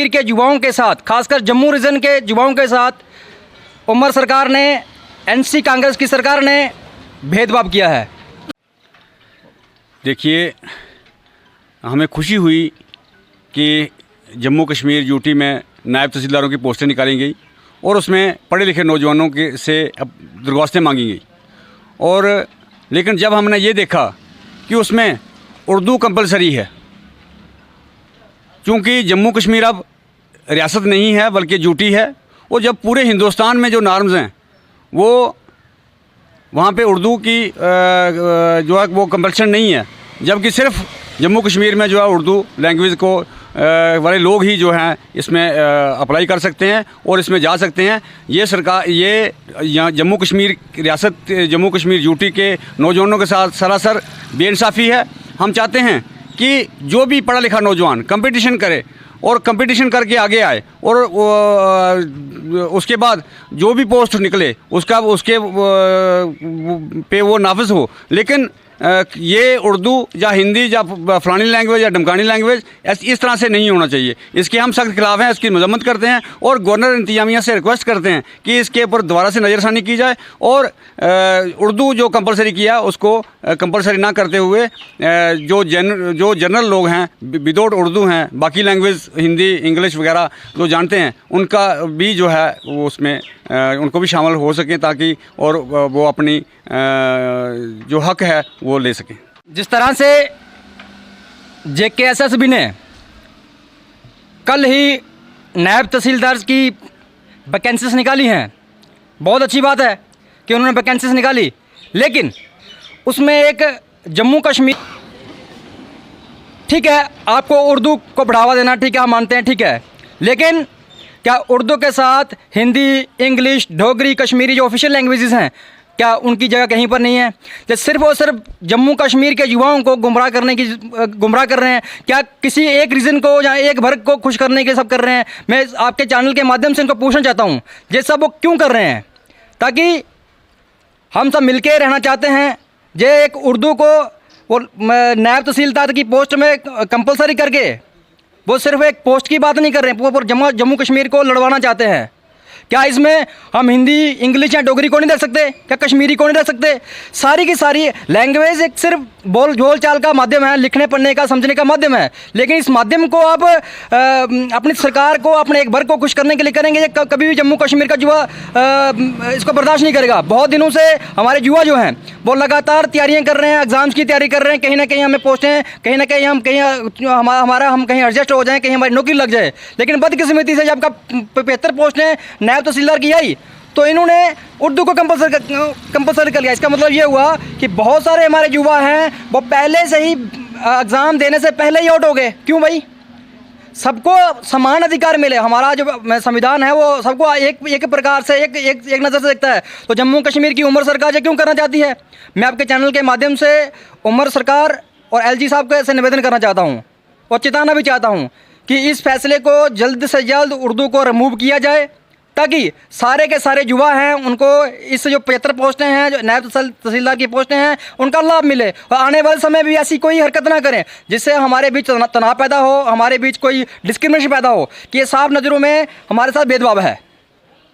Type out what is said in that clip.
कश्मीर के युवाओं के साथ, खासकर जम्मू रीजन के युवाओं के साथ उमर सरकार ने, एनसी कांग्रेस की सरकार ने भेदभाव किया है। देखिए, हमें खुशी हुई कि जम्मू कश्मीर यूटी में नायब तहसीलदारों की पोस्टें निकाली गई और उसमें पढ़े लिखे नौजवानों के से अब दरख्वास्तें मांगी गई। और लेकिन जब हमने ये देखा कि उसमें उर्दू कंपलसरी है, क्योंकि जम्मू कश्मीर अब रियासत नहीं है बल्कि यूटी है, और जब पूरे हिंदुस्तान में जो नॉर्म्स हैं वो वहाँ पे उर्दू की जो है वो कंपल्शन नहीं है, जबकि सिर्फ जम्मू कश्मीर में जो है उर्दू लैंग्वेज को वाले लोग ही जो हैं इसमें अप्लाई कर सकते हैं और इसमें जा सकते हैं। ये सरकार, ये यहाँ जम्मू कश्मीर रियासत, जम्मू कश्मीर यूटी के नौजवानों के साथ सरासर बेइंसाफ़ी है। हम चाहते हैं कि जो भी पढ़ा लिखा नौजवान कंपटीशन करे और कंपटीशन करके आगे आए और उसके बाद जो भी पोस्ट निकले उसके पे वो नाफिज हो। लेकिन ये उर्दू या हिंदी या फलानी लैंग्वेज या डमकानी लैंग्वेज इस तरह से नहीं होना चाहिए। इसके हम सख्त खिलाफ हैं, इसकी मजम्मत करते हैं और गवर्नर इंतजामिया से रिक्वेस्ट करते हैं कि इसके ऊपर दोबारा से नज़रसानी की जाए और उर्दू जो कंपलसरी किया उसको कंपलसरी ना करते हुए जो जनरल लोग हैं विदाउट उर्दू हैं, बाकी लैंग्वेज हिंदी इंग्लिश वगैरह जो जानते हैं उनका भी जो है वो उसमें उनको भी शामिल हो सकें ताकि और वो अपनी जो हक है वो ले सकें। जिस तरह से JKSSB ने कल ही नायब तहसीलदार की वैकेंसीज निकाली हैं, बहुत अच्छी बात है कि उन्होंने वैकेंसीज निकाली, लेकिन उसमें एक जम्मू कश्मीर, ठीक है आपको उर्दू को बढ़ावा देना, ठीक है हम मानते हैं, ठीक है, लेकिन क्या उर्दू के साथ हिंदी, इंग्लिश, डोगरी, कश्मीरी जो ऑफिशियल लैंग्वेजेस हैं क्या उनकी जगह कहीं पर नहीं है? जो सिर्फ और सिर्फ जम्मू कश्मीर के युवाओं को गुमराह कर रहे हैं, क्या किसी एक रीजन को या एक वर्ग को खुश करने के सब कर रहे हैं? मैं आपके चैनल के माध्यम से इनको पूछना चाहता हूँ ये सब वो क्यों कर रहे हैं? ताकि हम सब मिलके रहना चाहते हैं। जे एक उर्दू को वो नायब तहसीलदार की पोस्ट में कंपलसरी करके वो सिर्फ एक पोस्ट की बात नहीं कर रहे हैं, वो जम्मू कश्मीर को लड़वाना चाहते हैं। क्या इसमें हम हिंदी, इंग्लिश या डोगरी को नहीं रख सकते? क्या कश्मीरी को नहीं रख सकते? सारी की सारी लैंग्वेज एक सिर्फ बोल चाल का माध्यम है, लिखने पढ़ने का समझने का माध्यम है, लेकिन इस माध्यम को आप अपनी सरकार को, अपने एक वर्ग को खुश करने के लिए करेंगे, ये कभी भी जम्मू कश्मीर का युवा इसको बर्दाश्त नहीं करेगा। बहुत दिनों से हमारे युवा जो हैं वो लगातार तैयारियाँ कर रहे हैं, एग्ज़ाम्स की तैयारी कर रहे हैं, कहीं ना कहीं हमें पोस्टें, कहीं ना कहीं हम कहीं एडजस्ट हो जाएँ, कहीं हमारी नौकरी लग जाए, लेकिन बदकिस्मती से जब आपका 75 पोस्टें नायब तहसीलदार की आई तो इन्होंने उर्दू को कंपलसरी कर लिया। इसका मतलब ये हुआ कि बहुत सारे हमारे युवा हैं वो पहले से ही एग्ज़ाम देने से पहले ही आउट हो गए। क्यों भाई? सबको समान अधिकार मिले, हमारा जो संविधान है वो सबको एक प्रकार से एक नज़र से देखता है। तो जम्मू कश्मीर की उमर सरकार ये क्यों करना चाहती है? मैं आपके चैनल के माध्यम से उमर सरकार और LG साहब से निवेदन करना चाहता हूँ और चेताना भी चाहता हूँ कि इस फैसले को जल्द से जल्द उर्दू को रिमूव किया जाए, ताकि सारे के सारे युवा हैं उनको इस जो 75 पोस्टें हैं, जो नायब तहसीलदार की पोस्टें हैं, उनका लाभ मिले और आने वाले समय भी ऐसी कोई हरकत ना करें जिससे हमारे बीच तनाव पैदा हो, हमारे बीच कोई डिस्क्रिमिनेशन पैदा हो कि ये साफ नज़रों में हमारे साथ भेदभाव है।